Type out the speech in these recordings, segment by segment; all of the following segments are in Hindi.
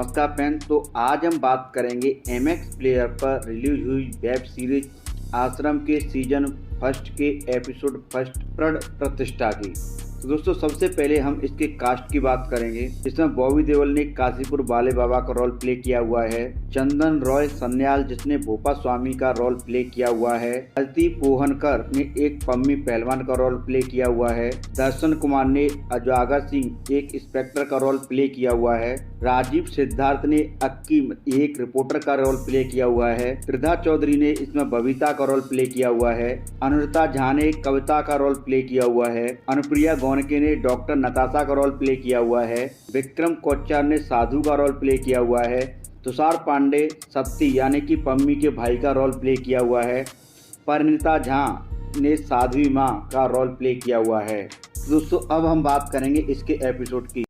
नमस्कार फ्रेंड। तो आज हम बात करेंगे एमएक्स प्लेयर पर रिलीज हुई वेब सीरीज आश्रम के सीजन फर्स्ट के एपिसोड फर्स्ट प्रण प्रतिष्ठा की। तो दोस्तों सबसे पहले हम इसके कास्ट की बात करेंगे। इसमें बॉबी देओल ने काशीपुर बाले बाबा का रोल प्ले किया हुआ है। चंदन रॉय सन्याल जिसने भोपा स्वामी का रोल प्ले किया हुआ है। हल्ती पोहनकर ने एक पम्मी पहलवान का रोल प्ले किया हुआ है। दर्शन कुमार ने अजागर सिंह एक इंस्पेक्टर का रोल प्ले किया हुआ है। राजीव सिद्धार्थ ने अक्की एक रिपोर्टर का रोल प्ले किया हुआ है। त्रिधा चौधरी ने इसमें बबीता का रोल प्ले किया हुआ है। अनुष्का झा ने कविता का रोल प्ले किया हुआ है। अनुप्रिया गोनके ने डॉक्टर नताशा का रोल प्ले किया हुआ है। विक्रम कोच्चार ने साधु का रोल प्ले किया हुआ है। तुषार पांडे सत्ती यानी कि पम्मी के भाई का रोल प्ले किया हुआ है। परिणीता झा ने साध्वी माँ का रोल प्ले किया हुआ है। दोस्तों अब हम बात करेंगे इसके एपिसोड की।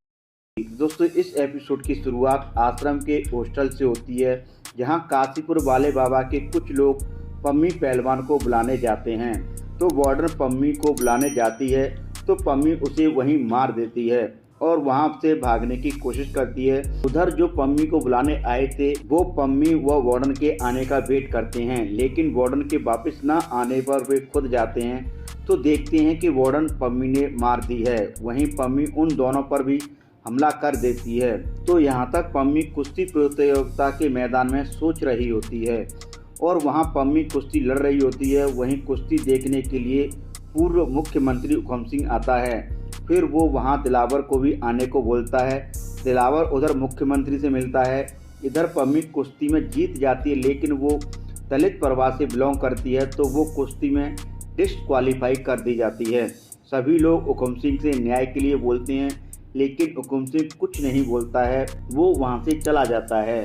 दोस्तों इस एपिसोड की शुरुआत आश्रम के हॉस्टल से होती है, जहां काशीपुर वाले बाबा के कुछ लोग पम्मी पहलवान को बुलाने जाते हैं। तो वार्डन पम्मी को बुलाने जाती है तो पम्मी उसे वहीं मार देती है और वहां से भागने की कोशिश करती है। उधर जो पम्मी को बुलाने आए थे वो पम्मी व वार्डन के आने का वेट करते हैं, लेकिन वार्डन के वापस न आने पर वे खुद जाते हैं तो देखते हैं कि वार्डन पम्मी ने मार दी है। वहीं पम्मी उन दोनों पर भी हमला कर देती है। तो यहाँ तक पम्मी कुश्ती प्रतियोगिता के मैदान में सोच रही होती है और वहाँ पम्मी कुश्ती लड़ रही होती है। वहीं कुश्ती देखने के लिए पूर्व मुख्यमंत्री हुकम सिंह आता है। फिर वो वहाँ दिलावर को भी आने को बोलता है। दिलावर उधर मुख्यमंत्री से मिलता है। इधर पम्मी कुश्ती में जीत जाती है, लेकिन वो दलित परिवार से बिलोंग करती है तो वो कुश्ती में डिस्क्वालीफाई कर दी जाती है। सभी लोग हुकम सिंह से न्याय के लिए बोलते हैं, लेकिन हुकम सिंह कुछ नहीं बोलता है, वो वहाँ से चला जाता है।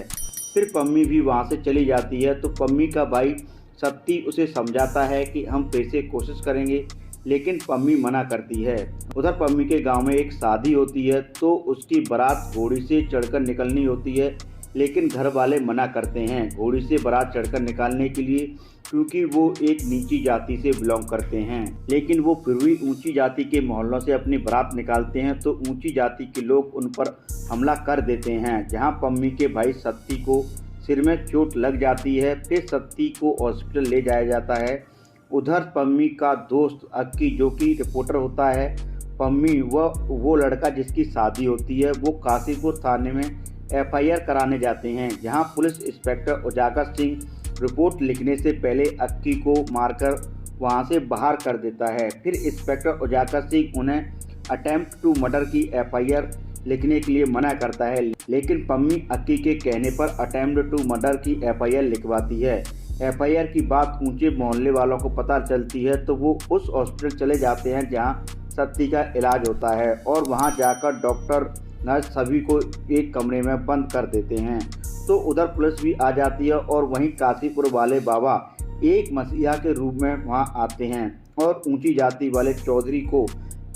फिर पम्मी भी वहाँ से चली जाती है तो पम्मी का भाई सत्ती उसे समझाता है कि हम फिर से कोशिश करेंगे, लेकिन पम्मी मना करती है। उधर पम्मी के गांव में एक शादी होती है तो उसकी बारात घोड़ी से चढ़कर निकलनी होती है, लेकिन घर वाले मना करते हैं घोड़ी से बारात चढ़कर निकालने के लिए, क्योंकि वो एक नीची जाति से बिलोंग करते हैं। लेकिन वो फिर भी ऊंची जाति के मोहल्लों से अपनी बारात निकालते हैं तो ऊंची जाति के लोग उन पर हमला कर देते हैं, जहां पम्मी के भाई सत्ती को सिर में चोट लग जाती है। फिर सत्ती को हॉस्पिटल ले जाया जाता है। उधर पम्मी का दोस्त अक्की जो कि रिपोर्टर होता है, पम्मी वो लड़का जिसकी शादी होती है, वो काशीपुर थाने में एफआईआर कराने जाते हैं, जहां पुलिस इंस्पेक्टर उजागर सिंह रिपोर्ट लिखने से पहले अक्की को मारकर वहां से बाहर कर देता है। फिर इंस्पेक्टर उजागर सिंह उन्हें अटेम्प्ट टू मर्डर की एफआईआर लिखने के लिए मना करता है, लेकिन पम्मी अक्की के कहने पर अटेम्प्ट टू मर्डर की एफआईआर लिखवाती है। एफआईआर की बात ऊंचे मोहल्ले वालों को पता चलती है तो वो उस हॉस्पिटल चले जाते हैं जहां सत्ती का इलाज होता है और वहां जाकर डॉक्टर नर्स सभी को एक कमरे में बंद कर देते हैं। तो उधर पुलिस भी आ जाती है और वहीं काशीपुर वाले बाबा एक मसीहा के रूप में वहां आते हैं और ऊंची जाति वाले चौधरी को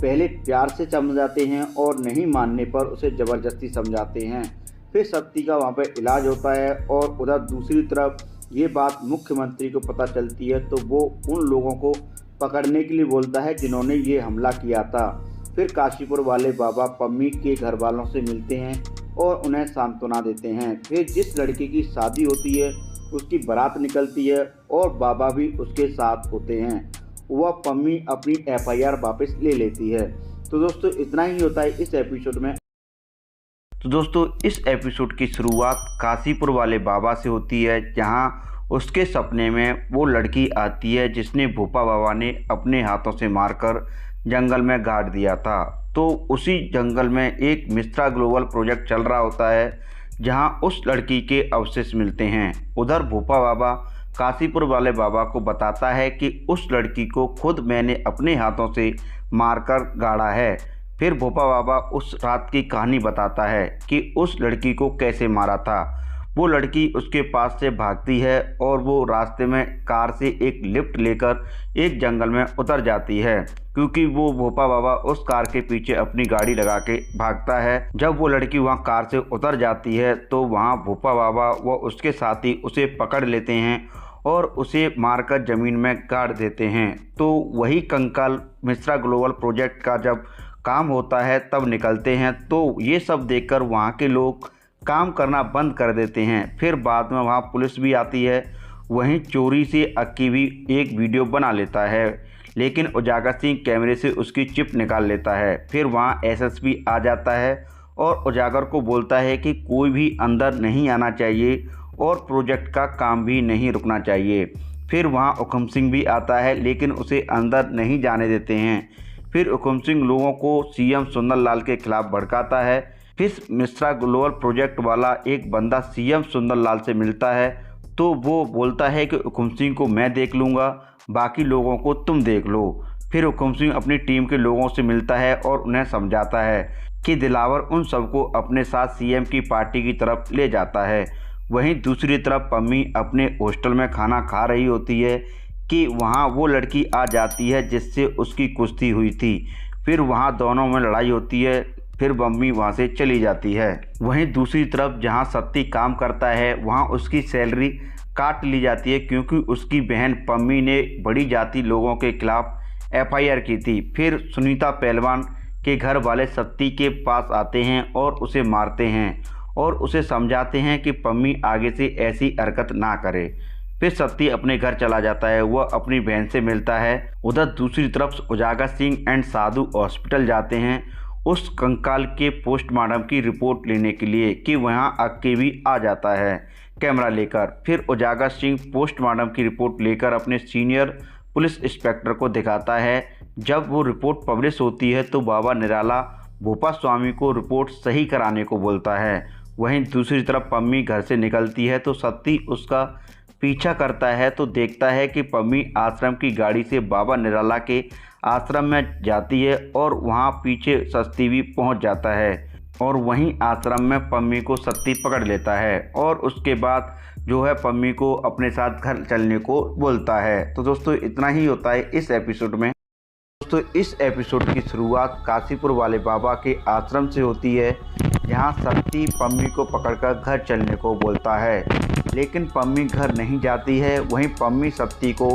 पहले प्यार से समझाते हैं और नहीं मानने पर उसे ज़बरदस्ती समझाते हैं। फिर सत्ती का वहाँ पर इलाज होता है और उधर दूसरी तरफ ये बात मुख्यमंत्री को पता चलती है तो वो उन लोगों को पकड़ने के लिए बोलता है जिन्होंने ये हमला किया था। फिर काशीपुर वाले बाबा पम्मी के घर वालों से मिलते हैं और उन्हें सांत्वना देते हैं। फिर जिस लड़के की शादी होती है उसकी बारात निकलती है और बाबा भी उसके साथ होते हैं। वह पम्मी अपनी एफआईआर वापस ले लेती है। तो दोस्तों इतना ही होता है इस एपिसोड में। तो दोस्तों इस एपिसोड की शुरुआत काशीपुर वाले बाबा से होती है, जहां उसके सपने में वो लड़की आती है जिसने भोपा बाबा ने अपने हाथों से मारकर जंगल में गाड़ दिया था। तो उसी जंगल में एक मिश्रा ग्लोबल प्रोजेक्ट चल रहा होता है, जहां उस लड़की के अवशेष मिलते हैं। उधर भोपा बाबा काशीपुर वाले बाबा को बताता है कि उस लड़की को खुद मैंने अपने हाथों से मारकर गाड़ा है। फिर भोपा बाबा उस रात की कहानी बताता है कि उस लड़की को कैसे मारा था। वो लड़की उसके पास से भागती है और वो रास्ते में कार से एक लिफ्ट लेकर एक जंगल में उतर जाती है, क्योंकि वो भोपा बाबा उस कार के पीछे अपनी गाड़ी लगा के भागता है। जब वो लड़की वहाँ कार से उतर जाती है तो वहाँ भोपा बाबा व उसके साथी उसे पकड़ लेते हैं और उसे मारकर ज़मीन में गाड़ देते हैं। तो वही कंकाल मिश्रा ग्लोबल प्रोजेक्ट का जब काम होता है तब निकलते हैं। तो ये सब देखकर वहाँ के लोग काम करना बंद कर देते हैं। फिर बाद में वहाँ पुलिस भी आती है। वहीं चोरी से अक्की भी एक वीडियो बना लेता है, लेकिन उजागर सिंह कैमरे से उसकी चिप निकाल लेता है। फिर वहाँ एसएसपी आ जाता है और उजागर को बोलता है कि कोई भी अंदर नहीं आना चाहिए और प्रोजेक्ट का काम भी नहीं रुकना चाहिए। फिर वहाँ हुकुम सिंह भी आता है, लेकिन उसे अंदर नहीं जाने देते हैं। फिर हुकुम सिंह लोगों को सीएम सुंदरलाल के खिलाफ भड़काता है। फिर मिश्रा ग्लोबल प्रोजेक्ट वाला एक बंदा सीएम सुंदरलाल से मिलता है, तो वो बोलता है कि हुकुम सिंह को मैं देख लूँगा, बाकी लोगों को तुम देख लो। फिर हुकुम सिंह अपनी टीम के लोगों से मिलता है और उन्हें समझाता है कि दिलावर उन सबको अपने साथ सीएम की पार्टी की तरफ ले जाता है। वहीं दूसरी तरफ पम्मी अपने हॉस्टल में खाना खा रही होती है कि वहाँ वो लड़की आ जाती है जिससे उसकी कुश्ती हुई थी। फिर वहाँ दोनों में लड़ाई होती है। फिर पम्मी वहाँ से चली जाती है। वहीं दूसरी तरफ जहाँ सत्ती काम करता है वहाँ उसकी सैलरी काट ली जाती है, क्योंकि उसकी बहन पम्मी ने बड़ी जाति लोगों के खिलाफ एफआईआर की थी। फिर सुनीता पहलवान के घर वाले सत्ती के पास आते हैं और उसे मारते हैं और उसे समझाते हैं कि पम्मी आगे से ऐसी हरकत ना करे। फिर सत्ती अपने घर चला जाता है। वह अपनी बहन से मिलता है। उधर दूसरी तरफ उजागर सिंह एंड साधु हॉस्पिटल जाते हैं उस कंकाल के पोस्टमार्टम की रिपोर्ट लेने के लिए कि वहाँ अक्की भी आ जाता है कैमरा लेकर। फिर उजागर सिंह पोस्टमार्टम की रिपोर्ट लेकर अपने सीनियर पुलिस इंस्पेक्टर को दिखाता है। जब वो रिपोर्ट पब्लिश होती है तो बाबा निराला भोपा स्वामी को रिपोर्ट सही कराने को बोलता है। वहीं दूसरी तरफ पम्मी घर से निकलती है तो सत्ती उसका पीछा करता है, तो देखता है कि पम्मी आश्रम की गाड़ी से बाबा निराला के आश्रम में जाती है और वहाँ पीछे सत्ती भी पहुँच जाता है और वहीं आश्रम में पम्मी को सत्ती पकड़ लेता है और उसके बाद जो है पम्मी को अपने साथ घर चलने को बोलता है। तो दोस्तों इतना ही होता है इस एपिसोड में। दोस्तों इस एपिसोड की शुरुआत काशीपुर वाले बाबा के आश्रम से होती है, जहां सत्ती पम्मी को पकड़कर घर चलने को बोलता है, लेकिन पम्मी घर नहीं जाती है। वहीं पम्मी सत्ती को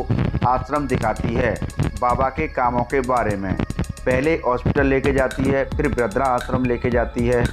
आश्रम दिखाती है बाबा के कामों के बारे में। पहले हॉस्पिटल लेके जाती है, फिर वृद्धा आश्रम लेके जाती है,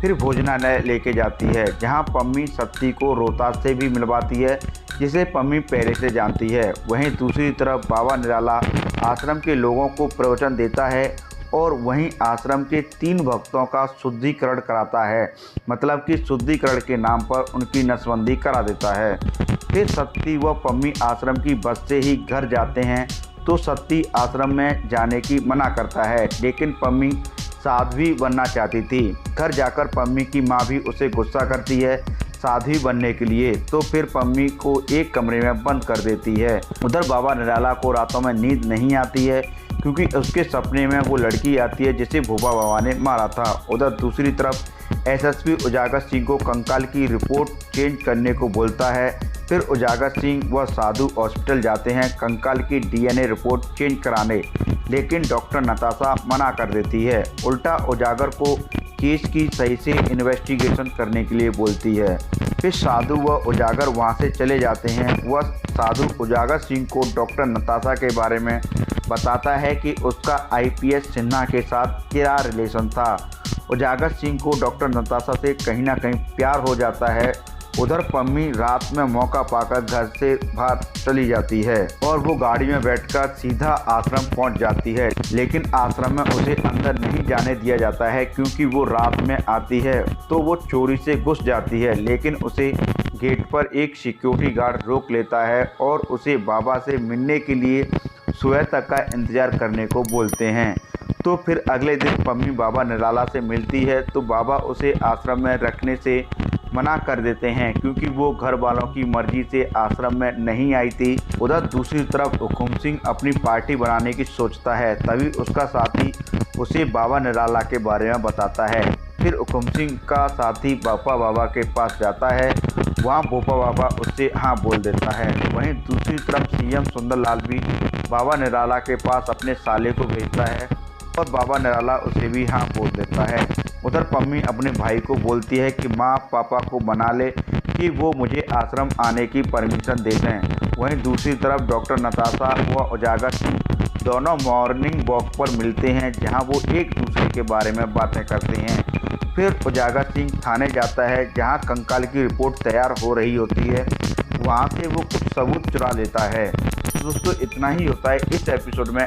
फिर भोजनालय लेके जाती है, जहां पम्मी सत्ती को रोहतास से भी मिलवाती है, जिसे पम्मी पहले से जानती है। वहीं दूसरी तरफ बाबा निराला आश्रम के लोगों को प्रवचन देता है और वहीं आश्रम के 3 भक्तों का शुद्धिकरण कराता है, मतलब कि शुद्धिकरण के नाम पर उनकी नसबंदी करा देता है। फिर सत्ती व पम्मी आश्रम की बस से ही घर जाते हैं, तो सत्ती आश्रम में जाने की मना करता है, लेकिन पम्मी साध्वी बनना चाहती थी। घर जाकर पम्मी की माँ भी उसे गुस्सा करती है साध्वी बनने के लिए, तो फिर पम्मी को एक कमरे में बंद कर देती है। उधर बाबा निराला को रातों में नींद नहीं आती है, क्योंकि उसके सपने में वो लड़की आती है जिसे भोपा बाबा ने मारा था। उधर दूसरी तरफ एसएसपी उजागर सिंह को कंकाल की रिपोर्ट चेंज करने को बोलता है। फिर उजागर सिंह व साधु हॉस्पिटल जाते हैं कंकाल की डीएनए रिपोर्ट चेंज कराने, लेकिन डॉक्टर नताशा मना कर देती है। उल्टा उजागर को केस की सही से इन्वेस्टिगेशन करने के लिए बोलती है। फिर साधु व उजागर वहां से चले जाते हैं। वह साधु उजागर सिंह को डॉक्टर नताशा के बारे में बताता है कि उसका आईपीएस सिन्हा के साथ क्या रिलेशन था। उजागर सिंह को डॉक्टर नताशा से कहीं ना कहीं प्यार हो जाता है। उधर पम्मी रात में मौका पाकर घर से बाहर चली जाती है और वो गाड़ी में बैठकर सीधा आश्रम पहुंच जाती है, लेकिन आश्रम में उसे अंदर नहीं जाने दिया जाता है, क्योंकि वो रात में आती है तो वो चोरी से घुस जाती है। लेकिन उसे गेट पर एक सिक्योरिटी गार्ड रोक लेता है और उसे बाबा से मिलने के लिए सुबह तक का इंतजार करने को बोलते हैं। तो फिर अगले दिन पम्मी बाबा निराला से मिलती है, तो बाबा उसे आश्रम में रखने से मना कर देते हैं, क्योंकि वो घर वालों की मर्जी से आश्रम में नहीं आई थी। उधर दूसरी तरफ हुकुम सिंह अपनी पार्टी बनाने की सोचता है, तभी उसका साथी उसे बाबा निराला के बारे में बताता है। फिर हुकुम सिंह का साथी भोपा बाबा के पास जाता है, वहाँ भोपा बाबा उससे हाँ बोल देता है। वहीं दूसरी तरफ सीएम सुंदरलाल भी बाबा निराला के पास अपने साले को भेजता है और बाबा निराला उसे भी हाँ बोल देता है। उधर पम्मी अपने भाई को बोलती है कि माँ पापा को मना ले कि वो मुझे आश्रम आने की परमिशन दे दें। वहीं दूसरी तरफ डॉक्टर नताशा व उजागर सिंह दोनों मॉर्निंग वॉक पर मिलते हैं, जहां वो एक दूसरे के बारे में बातें करते हैं। फिर उजागर सिंह थाने जाता है जहां कंकाल की रिपोर्ट तैयार हो रही होती है। वहां से वो कुछ सबूत चुरा लेता है। तो दोस्तों इतना ही होता है इस एपिसोड में।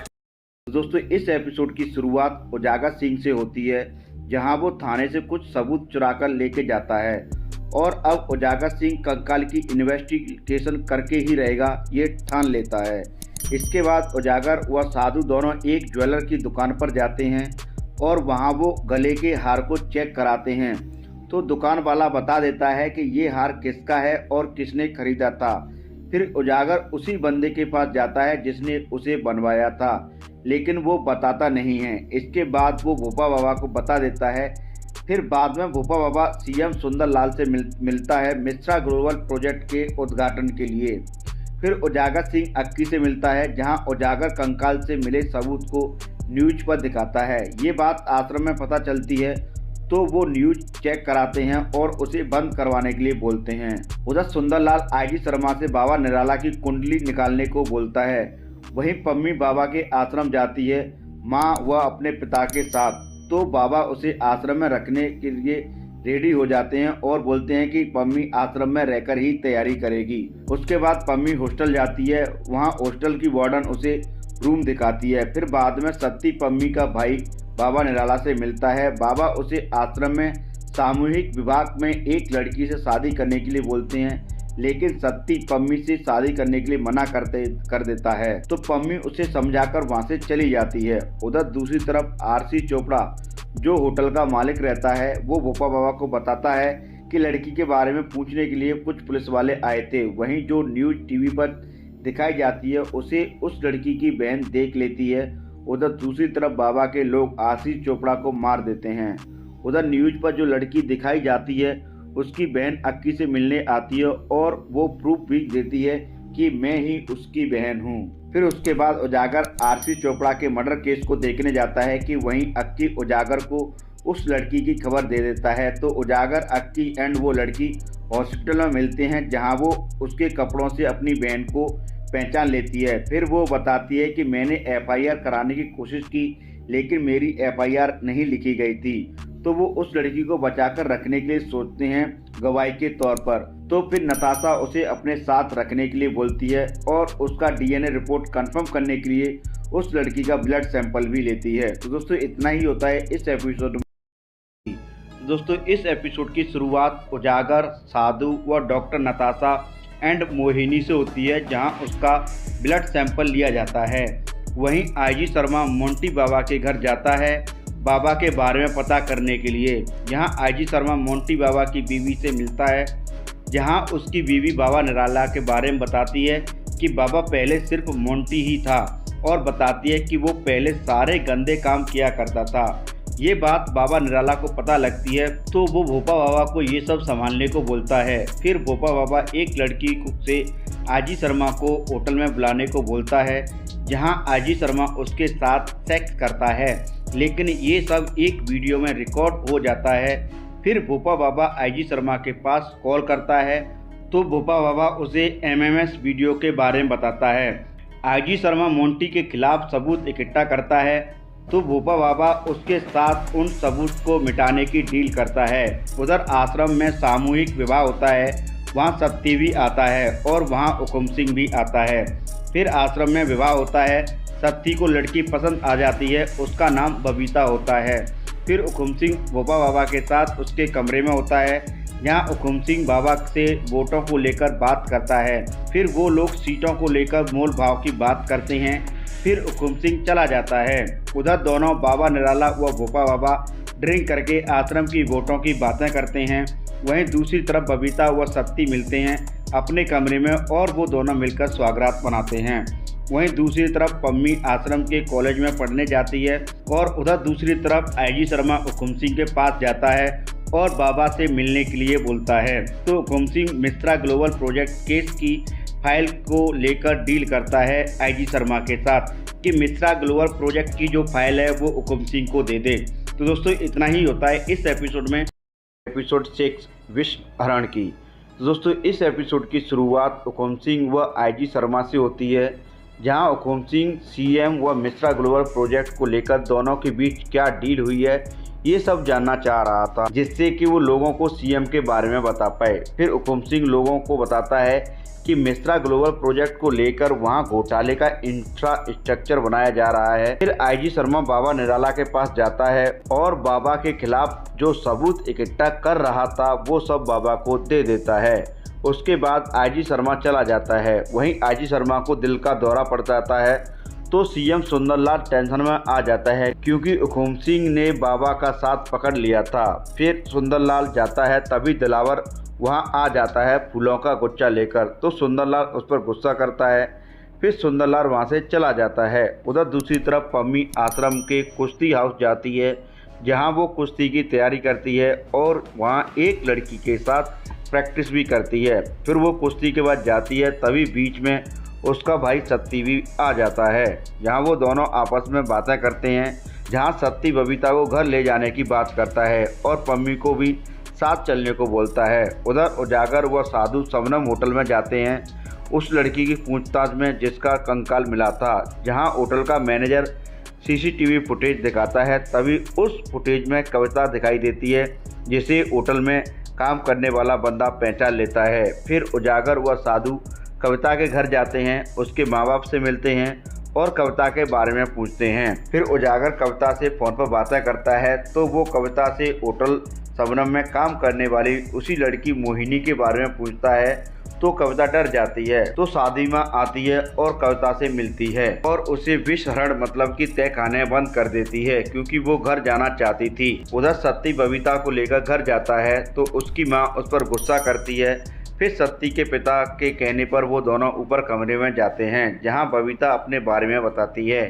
दोस्तों इस एपिसोड की शुरुआत उजागर सिंह से होती है, जहां वो थाने से कुछ सबूत चुरा कर लेके जाता है और अब उजागर सिंह कंकाल की इन्वेस्टिगेशन करके ही रहेगा ये ठान लेता है। इसके बाद उजागर व साधु दोनों एक ज्वेलर की दुकान पर जाते हैं और वहां वो गले के हार को चेक कराते हैं। तो दुकान वाला बता देता है कि ये हार किसका है और किसने खरीदा था। फिर उजागर उसी बंदे के पास जाता है जिसने उसे बनवाया था, लेकिन वो बताता नहीं है। इसके बाद वो भोपा बाबा को बता देता है। फिर बाद में भोपा बाबा सीएम सुंदरलाल से मिलता है मिश्रा ग्लोबल प्रोजेक्ट के उद्घाटन के लिए। फिर उजागर सिंह अक्की से मिलता है, जहां उजागर कंकाल से मिले सबूत को न्यूज पर दिखाता है। ये बात आश्रम में पता चलती है तो वो न्यूज चेक कराते हैं और उसे बंद करवाने के लिए बोलते हैं। उधर सुंदरलाल आईजी शर्मा से बाबा निराला की कुंडली निकालने को बोलता है। वहीं पम्मी बाबा के आश्रम जाती है, माँ व अपने पिता के साथ। तो बाबा उसे आश्रम में रखने के लिए रेडी हो जाते हैं और बोलते हैं कि पम्मी आश्रम में रहकर ही तैयारी करेगी। उसके बाद पम्मी हॉस्टल जाती है, वहाँ हॉस्टल की वार्डन उसे रूम दिखाती है। फिर बाद में सत्ती पम्मी का भाई बाबा निराला से मिलता है। बाबा उसे आश्रम में सामूहिक विवाह में एक लड़की से शादी करने के लिए बोलते हैं, लेकिन सत्ती पम्मी से शादी करने के लिए मना कर देता है। तो पम्मी उसे समझाकर वहां से चली जाती है। उधर दूसरी तरफ आरसी चोपड़ा, जो होटल का मालिक रहता है, वो भोपा बाबा को बताता है कि लड़की के बारे में पूछने के लिए कुछ पुलिस वाले आए थे। वहीं जो न्यूज टीवी पर दिखाई जाती है उसे उस लड़की की बहन देख लेती है। उधर दूसरी तरफ बाबा के लोग आशीष चोपड़ा को मार देते हैं। उधर न्यूज पर जो लड़की दिखाई जाती है उसकी बहन अक्की से मिलने आती है और वो प्रूफ भी देती है कि मैं ही उसकी बहन हूँ। फिर उसके बाद उजागर आशीष चोपड़ा के मर्डर केस को देखने जाता है कि वहीं अक्की उजागर को उस लड़की की खबर दे देता है। तो उजागर, अक्की एंड वो लड़की हॉस्पिटल में मिलते हैं, जहां वो उसके कपड़ों से अपनी बहन को पहचान लेती है। फिर वो बताती है कि मैंने एफआईआर कराने की कोशिश की, लेकिन मेरी एफआईआर नहीं लिखी गई थी। तो वो उस लड़की को बचाकर रखने के लिए सोचते हैं गवाही के तौर पर। तो फिर नताशा उसे अपने साथ रखने के लिए बोलती है और उसका डीएनए रिपोर्ट कंफर्म करने के लिए उस लड़की का ब्लड सैंपल भी लेती है। तो दोस्तों इतना ही होता है इस एपिसोड में। दोस्तों इस एपिसोड की शुरुआत उजागर, साधु व डॉक्टर नताशा एंड मोहिनी से होती है, जहां उसका ब्लड सैंपल लिया जाता है। वहीं आईजी शर्मा मोंटी बाबा के घर जाता है बाबा के बारे में पता करने के लिए। यहां आईजी शर्मा मोंटी बाबा की बीवी से मिलता है, जहां उसकी बीवी बाबा निराला के बारे में बताती है कि बाबा पहले सिर्फ मोंटी ही था और बताती है कि वो पहले सारे गंदे काम किया करता था। ये बात बाबा निराला को पता लगती है तो वो भोपा बाबा को ये सब संभालने को बोलता है। फिर भोपा बाबा एक लड़की से आईजी शर्मा को होटल में बुलाने को बोलता है, जहां आईजी शर्मा उसके साथ सेक्स करता है, लेकिन ये सब एक वीडियो में रिकॉर्ड हो जाता है। फिर भोपा बाबा आईजी शर्मा के पास कॉल करता है तो भोपा बाबा उसे एमएमएस वीडियो के बारे में बताता है। आईजी शर्मा मोंटी के खिलाफ सबूत इकट्ठा करता है तो भोपा बाबा उसके साथ उन सबूत को मिटाने की डील करता है। उधर आश्रम में सामूहिक विवाह होता है, वहाँ सत्ती भी आता है और वहाँ हुकुम सिंह भी आता है। फिर आश्रम में विवाह होता है, सत्ती को लड़की पसंद आ जाती है, उसका नाम बबीता होता है। फिर हुकुम सिंह भोपा बाबा के साथ उसके कमरे में होता है, जहाँ हुकुम सिंह बाबा से वोटों को लेकर बात करता है। फिर वो लोग सीटों को लेकर मोल भाव की बात करते हैं। फिर हुकुम सिंह चला जाता है। उधर दोनों बाबा निराला व भोपा बाबा ड्रिंक करके आश्रम की वोटों की बातें करते हैं। वहीं दूसरी तरफ बबीता व सत्ती मिलते हैं अपने कमरे में और वो दोनों मिलकर स्वागरात मनाते हैं। वहीं दूसरी तरफ पम्मी आश्रम के कॉलेज में पढ़ने जाती है और उधर दूसरी तरफ आईजी शर्मा हुकुम सिंह के पास जाता है और बाबा से मिलने के लिए बोलता है। तो Hukum Singh Mishra global project case की फाइल को लेकर डील करता है आईजी शर्मा के साथ कि मिश्रा ग्लोबल प्रोजेक्ट की जो फाइल है वो हुकुम सिंह को दे दे। तो दोस्तों इतना ही होता है इस एपिसोड में। एपिसोड 6 विश्व हरण की। तो दोस्तों इस एपिसोड की शुरुआत हुकुम सिंह व आईजी शर्मा से होती है, जहां हुकुम सिंह सीएम व मिश्रा ग्लोबल प्रोजेक्ट को लेकर दोनों के बीच क्या डील हुई है ये सब जानना चाह रहा था, जिससे कि वो लोगों को सीएम के बारे में बता पाए। फिर हुकुम सिंह लोगों को बताता है कि मिश्रा ग्लोबल प्रोजेक्ट को लेकर वहां घोटाले का इंफ्रास्ट्रक्चर बनाया जा रहा है। फिर आईजी शर्मा बाबा निराला के पास जाता है और बाबा के खिलाफ जो सबूत इकट्ठा कर रहा था वो सब बाबा को दे देता है। उसके बाद आईजी शर्मा चला जाता है। वहीं आईजी शर्मा को दिल का दौरा पड़ जाता है तो सीएम सुंदरलाल टेंशन में आ जाता है, क्योंकि हुकुम सिंह ने बाबा का साथ पकड़ लिया था। फिर सुंदरलाल जाता है, तभी दिलावर वहां आ जाता है फूलों का गुच्छा लेकर, तो सुंदरलाल उस पर गुस्सा करता है। फिर सुंदरलाल वहां से चला जाता है। उधर दूसरी तरफ पम्मी आश्रम के कुश्ती हाउस जाती है, जहां वो कुश्ती की तैयारी करती है और वहां एक लड़की के साथ प्रैक्टिस भी करती है। फिर वो कुश्ती के बाद जाती है, तभी बीच में उसका भाई सत्ती भी आ जाता है। यहाँ वो दोनों आपस में बातें करते हैं, जहाँ सत्ती बबीता को घर ले जाने की बात करता है और पम्मी को भी साथ चलने को बोलता है। उधर उजागर व साधु शबनम होटल में जाते हैं उस लड़की की पूछताछ में जिसका कंकाल मिला था, जहाँ होटल का मैनेजर सीसीटीवी फुटेज दिखाता है। तभी उस फुटेज में कविता दिखाई देती है, जिसे होटल में काम करने वाला बंदा पहचान लेता है। फिर उजागर व साधु कविता के घर जाते हैं, उसके माँ बाप से मिलते हैं और कविता के बारे में पूछते हैं। फिर उजागर कविता से फ़ोन पर बातें करता है तो वो कविता से होटल शबनम में काम करने वाली उसी लड़की मोहिनी के बारे में पूछता है, तो कविता डर जाती है। तो शादी माँ आती है और कविता से मिलती है और उसे विषहरण मतलब कि तहखाने बंद कर देती है, क्योंकि वो घर जाना चाहती थी। उधर सत्ती बबीता को लेकर घर जाता है तो उसकी माँ उस पर गुस्सा करती है। फिर सत्ती के पिता के कहने पर वो दोनों ऊपर कमरे में जाते हैं, जहां बबीता अपने बारे में बताती है।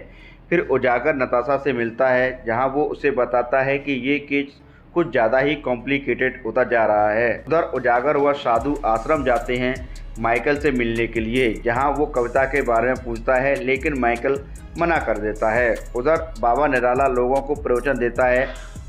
फिर उजागर नताशा से मिलता है, जहां वो उसे बताता है कि ये केस कुछ ज़्यादा ही कॉम्प्लिकेटेड होता जा रहा है। उधर उजागर व साधु आश्रम जाते हैं माइकल से मिलने के लिए, जहां वो कविता के बारे में पूछता है, लेकिन माइकल मना कर देता है। उधर बाबा निराला लोगों को प्रवचन देता है।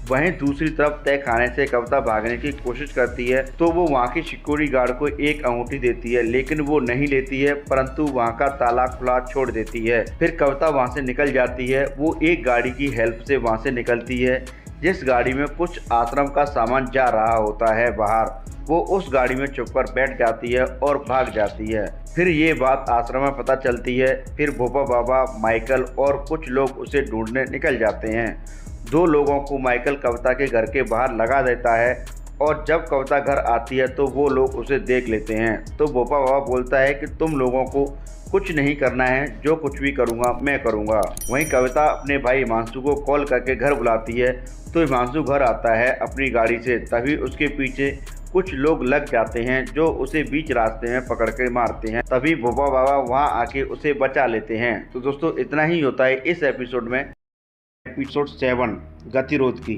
वहीं दूसरी तरफ तहखाने से कविता भागने की कोशिश करती है तो वो वहाँ की सिक्योरिटी गार्ड को एक अंगूठी देती है, लेकिन वो नहीं लेती है, परंतु वहाँ का ताला खुला छोड़ देती है। फिर कविता वहाँ से निकल जाती है। वो एक गाड़ी की हेल्प से वहाँ से निकलती है, जिस गाड़ी में कुछ आश्रम का सामान जा रहा होता है बाहर। वो उस गाड़ी में चुपकर बैठ जाती है और भाग जाती है। फिर ये बात आश्रम में पता चलती है। फिर भोपा बाबा, माइकल और कुछ लोग उसे ढूंढने निकल जाते हैं। 2 लोगों को माइकल कविता के घर के बाहर लगा देता है और जब कविता घर आती है तो वो लोग उसे देख लेते हैं। तो भोपा बाबा बोलता है कि तुम लोगों को कुछ नहीं करना है, जो कुछ भी करूँगा मैं करूँगा। वहीं कविता अपने भाई हिमांशु को कॉल करके घर बुलाती है तो हिमांशु घर आता है अपनी गाड़ी से। तभी उसके पीछे कुछ लोग लग जाते हैं जो उसे बीच रास्ते में पकड़ कर मारते हैं। तभी भोपा बाबा वहां आके उसे बचा लेते हैं। तो दोस्तों इतना ही होता है इस एपिसोड में, एपिसोड 7 गतिरोध की।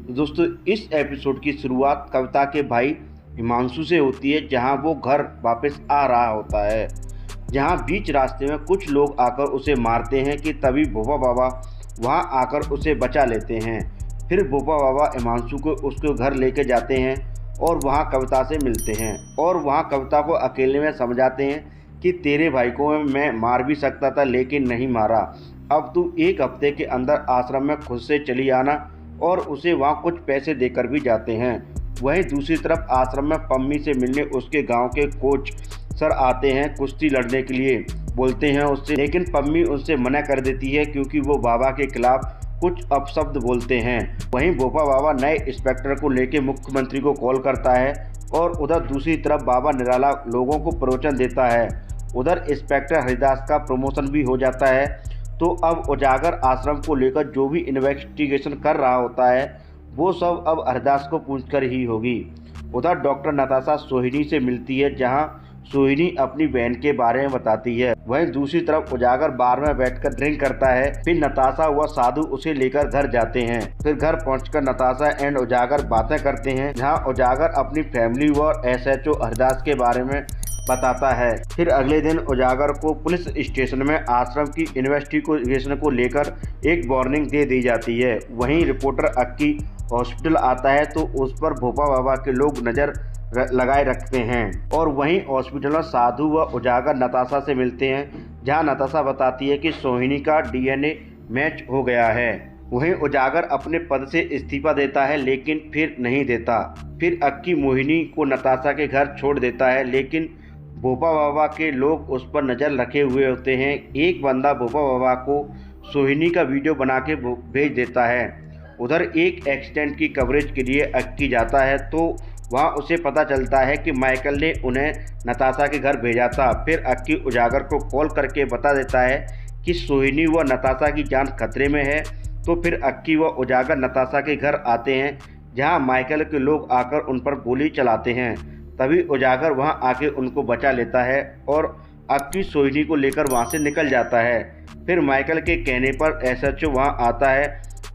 तो दोस्तों इस एपिसोड की शुरुआत कविता के भाई हिमांशु से होती है, जहां वो घर वापस आ रहा होता है, जहां बीच रास्ते में कुछ लोग आकर उसे मारते हैं कि तभी भोपा बाबा वहां आकर उसे बचा लेते हैं। फिर भोपा बाबा हिमांशु को उसके घर लेके जाते हैं और वहां कविता से मिलते हैं और वहां कविता को अकेले में समझाते हैं कि तेरे भाई को मैं मार भी सकता था लेकिन नहीं मारा। अब तू 1 हफ्ते के अंदर आश्रम में खुद से चली आना, और उसे वहां कुछ पैसे देकर भी जाते हैं। वहीं दूसरी तरफ आश्रम में पम्मी से मिलने उसके गांव के कोच सर आते हैं कुश्ती लड़ने के लिए, बोलते हैं उससे, लेकिन पम्मी उससे मना कर देती है क्योंकि वो बाबा के खिलाफ कुछ अपशब्द बोलते हैं। वहीं भोपा बाबा नए इंस्पेक्टर को लेकर मुख्यमंत्री को कॉल करता है और उधर दूसरी तरफ बाबा निराला लोगों को प्रवचन देता है। उधर इंस्पेक्टर हरिदास का प्रमोशन भी हो जाता है। तो अब उजागर आश्रम को लेकर जो भी इन्वेस्टिगेशन कर रहा होता है वो सब अब हरिदास को पूछकर ही होगी। उधर डॉक्टर नताशा सोहिनी से मिलती है, जहां सोहिनी अपनी बहन के बारे में बताती है। वहीं दूसरी तरफ उजागर बार में बैठकर ड्रिंक करता है। फिर नताशा व साधु उसे लेकर घर जाते हैं। फिर घर पहुंचकर नताशा एंड उजागर बातें करते हैं, जहां उजागर अपनी फैमिली व SHO हरिदास के बारे में बताता है। फिर अगले दिन उजागर को पुलिस स्टेशन में आश्रम की इन्वेस्टिगेशन को लेकर एक वार्निंग दे दी जाती है। वहीं रिपोर्टर अक्की हॉस्पिटल आता है तो उस पर भोपा बाबा के लोग नज़र लगाए रखते हैं। और वहीं हॉस्पिटल में साधु व उजागर नताशा से मिलते हैं, जहां नताशा बताती है कि सोहिनी का DNA मैच हो गया है। वहीं उजागर अपने पद से इस्तीफा देता है लेकिन फिर नहीं देता। फिर अक्की मोहिनी को नताशा के घर छोड़ देता है, लेकिन भोपा बाबा के लोग उस पर नज़र रखे हुए होते हैं। एक बंदा भोपा बाबा को सोहिनी का वीडियो बना के भेज देता है। उधर एक एक्सीडेंट की कवरेज के लिए अक्की जाता है तो वहाँ उसे पता चलता है कि माइकल ने उन्हें नताशा के घर भेजा था। फिर अक्की उजागर को कॉल करके बता देता है कि सोहिनी व नताशा की जान खतरे में है। तो फिर अक्की व उजागर नताशा के घर आते हैं, जहां माइकल के लोग आकर उन पर गोली चलाते हैं। तभी उजागर वहां आके उनको बचा लेता है और अक्की सोहिनी को लेकर वहां से निकल जाता है। फिर माइकल के कहने पर एसएचओ वहां आता है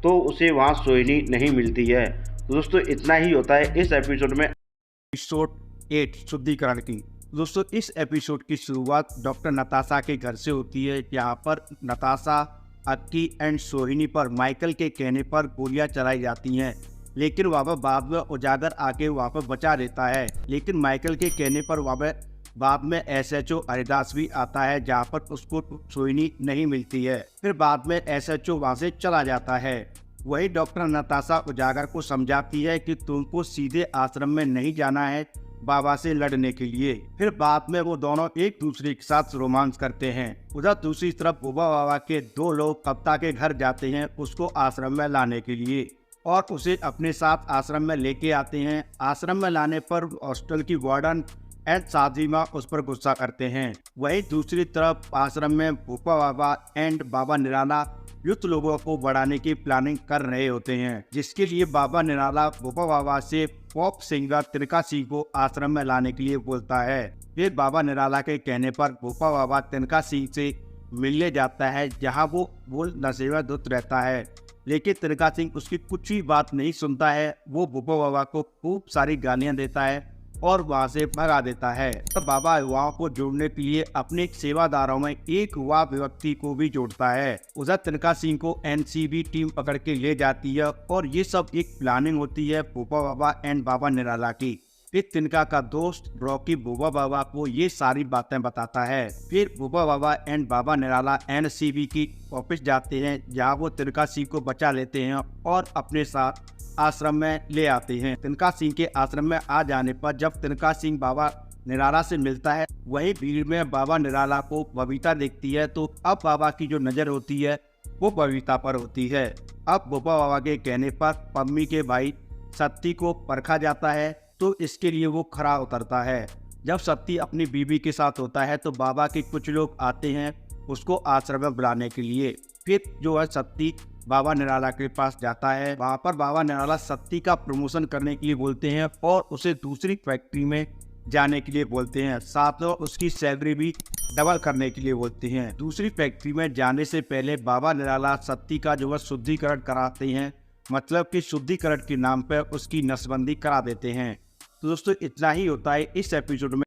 तो उसे वहां सोहिनी नहीं मिलती है। तो दोस्तों इतना ही होता है इस एपिसोड में। एपिसोड 8 शुद्धिकरण की। दोस्तों इस एपिसोड की शुरुआत डॉक्टर नताशा के घर से होती है, यहाँ पर नताशा, अक्की एंड सोहिनी पर माइकल के कहने पर गोलियां चलाई जाती हैं, लेकिन वहाँ पर बाद में उजागर आके वहाँ पर बचा देता है। लेकिन माइकल के कहने पर वहाँ पर बाद में एसएचओ हरिदास भी आता है, जहाँ पर उसको सोहिनी नहीं मिलती है। फिर बाद में एसएचओ वहाँ से चला जाता है। वही डॉक्टर नताशा उजागर को समझाती है कि तुमको सीधे आश्रम में नहीं जाना है बाबा से लड़ने के लिए। फिर बाद में वो दोनों एक दूसरे के साथ रोमांस करते हैं। उधर दूसरी तरफ भोपा बाबा के 2 लोग कप्ता के घर जाते हैं उसको आश्रम में लाने के लिए और उसे अपने साथ आश्रम में लेके आते हैं। आश्रम में लाने पर हॉस्टल की वार्डन एंड साधी माँ उस पर गुस्सा करते हैं। वहीं दूसरी तरफ आश्रम में भोपा बाबा एंड बाबा निराला युद्ध लोगों को बढ़ाने की प्लानिंग कर रहे होते हैं, जिसके लिए बाबा निराला भोपा बाबा से पॉप सिंगर तिनका सिंह को आश्रम में लाने के लिए बोलता है। फिर बाबा निराला के कहने पर भोपा बाबा तिनका सिंह से मिलने जाता है, जहां वो नशे में धुत रहता है, लेकिन तिनका सिंह उसकी कुछ भी बात नहीं सुनता है। वो भोपा बाबा को खूब सारी गालियां देता है और वहां से भगा देता है। तो बाबा युवाओं को जोड़ने के लिए अपने सेवादारों में एक युवा व्यक्ति को भी जोड़ता है। उधर तिनका सिंह को एनसीबी टीम पकड़ के ले जाती है और ये सब एक प्लानिंग होती है भोपा बाबा एंड बाबा निराला की। फिर तिनका का दोस्त रॉकी भोपा बाबा को ये सारी बातें बताता है। फिर भोपा बाबा एंड बाबा निराला एनसीबी की ऑफिस जाते हैं, जहाँ वो तिनका सिंह को बचा लेते हैं और अपने साथ आश्रम में ले आते हैं। तिनका सिंह के आश्रम में आ जाने पर जब तिनका सिंह बाबा निराला से मिलता है, वही भीड़ में बाबा निराला को बबीता देखती है। तो अब बाबा की जो नजर होती है वो बबीता पर होती है। अब भोपा बाबा के कहने पर पम्मी के भाई सत्ती को परखा जाता है, तो इसके लिए वो खरा उतरता है। जब सत्ती अपनी बीवी के साथ होता है तो बाबा के कुछ लोग आते हैं उसको आश्रम में बुलाने के लिए। फिर जो है सत्ती बाबा निराला के पास जाता है। वहाँ पर बाबा निराला सत्ती का प्रमोशन करने के लिए बोलते हैं और उसे दूसरी फैक्ट्री में जाने के लिए बोलते हैं, साथ में उसकी सैलरी भी डबल करने के लिए बोलते हैं। दूसरी फैक्ट्री में जाने से पहले बाबा निराला सत्ती का जो है शुद्धिकरण कराते हैं, मतलब कि शुद्धिकरण के नाम पर उसकी नसबंदी करा देते हैं। तो दोस्तों इतना ही होता है इस एपिसोड में।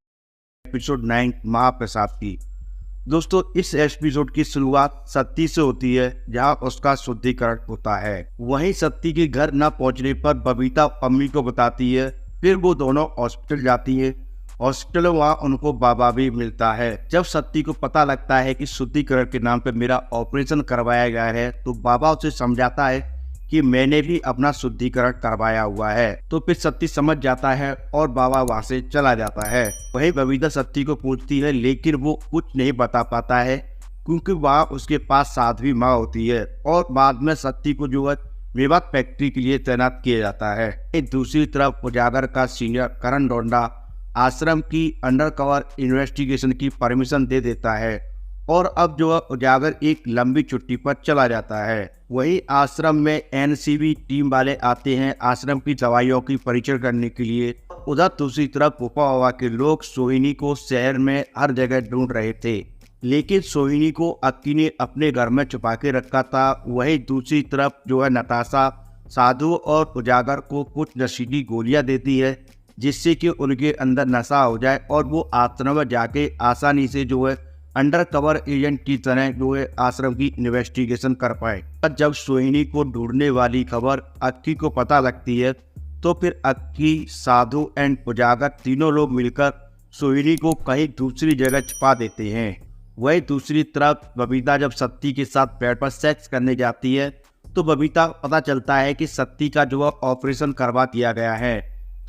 एपिसोड 9 महाप्रसाद की। दोस्तों इस एपिसोड की शुरुआत सत्ती से होती है, जहां उसका शुद्धिकरण होता है। वहीं सत्ती के घर न पहुंचने पर बबीता पम्मी को बताती है। फिर वो दोनों हॉस्पिटल जाती है। हॉस्पिटल वहाँ उनको बाबा भी मिलता है। जब सत्ती को पता लगता है कि शुद्धिकरण के नाम पे मेरा ऑपरेशन करवाया गया है, तो बाबा उसे समझाता है कि मैंने भी अपना शुद्धिकरण करवाया हुआ है। तो फिर सत्ती समझ जाता है और बाबा वहाँ से चला जाता है। वही बबीता सत्ती को पूछती है, लेकिन वो कुछ नहीं बता पाता है क्योंकि वहाँ उसके पास साध्वी माँ होती है। और बाद में सत्ती को जो है मेवात फैक्ट्री के लिए तैनात किया जाता है। दूसरी तरफ उजागर का सीनियर करण डोंडा आश्रम की अंडरकवर इन्वेस्टिगेशन की परमिशन दे देता है और अब जो है उजागर एक लंबी छुट्टी पर चला जाता है। वही आश्रम में एनसीबी टीम वाले आते हैं आश्रम की दवाइयों की परीक्षण करने के लिए। उधर दूसरी तरफ भोपा बाबा के लोग सोहिनी को शहर में हर जगह ढूंढ रहे थे, लेकिन सोहिनी को अक्की ने अपने घर में छुपा के रखा था। वही दूसरी तरफ जो है नताशा साधु और उजागर को कुछ नशीली गोलियां देती है, जिससे कि उनके अंदर नशा हो जाए और वो आश्रम में जाके आसानी से जो है अंडर कवर एजेंट की तरह जो है आश्रम की इन्वेस्टिगेशन कर पाए। जब सोहिनी को ढूंढने वाली खबर अक्की को पता लगती है, तो फिर अक्की, साधु एंड उजागर तीनों लोग मिलकर सोहिनी को कहीं दूसरी जगह छिपा देते हैं। वही दूसरी तरफ बबीता जब सत्ती के साथ बेड पर सेक्स करने जाती है, तो बबीता पता चलता है कि सत्ती का जो है ऑपरेशन करवा दिया गया है।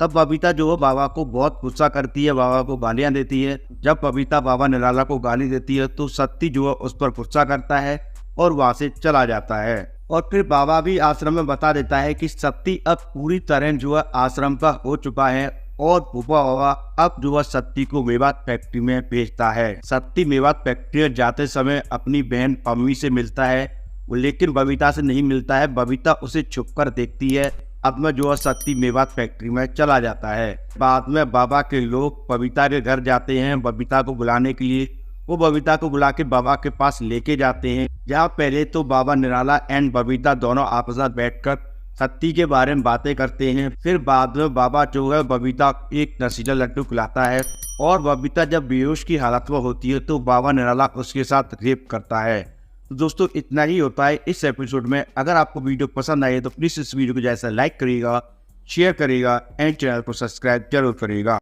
तब बबीता जो है बाबा को बहुत गुस्सा करती है, बाबा को गालियां देती है। जब बबीता बाबा निराला को गाली देती है तो सत्ती जो है उस पर गुस्सा करता है और वहां से चला जाता है। और फिर बाबा भी आश्रम में बता देता है कि सत्ती अब पूरी तरह जो है आश्रम का हो चुका है और भूपा बाबा अब जो है सत्ती को मेवात फैक्ट्री में भेजता है। सत्ती मेवात फैक्ट्री में जाते समय अपनी बहन पम्मी से मिलता है, लेकिन बबीता से नहीं मिलता है। बबीता उसे छुपकर देखती है। अब में जो है सत्ती मेवात फैक्ट्री में चला जाता है। बाद में बाबा के लोग बबीता के घर जाते हैं बबीता को बुलाने के लिए। वो बबीता को बुला के बाबा के पास लेके जाते हैं, जहाँ पहले तो बाबा निराला एंड बबीता दोनों आपस में बैठकर सत्ती के बारे में बातें करते हैं। फिर बाद में बाबा जो है बबीता एक नशीला लड्डू खिलाता है और बबीता जब बेहोश की हालत में होती है तो बाबा निराला उसके साथ रेप करता है। तो दोस्तों इतना ही होता है इस एपिसोड में। अगर आपको वीडियो पसंद आए तो प्लीज़ इस वीडियो को जैसा लाइक करिएगा, शेयर करिएगा एंड चैनल को सब्सक्राइब जरूर करिएगा।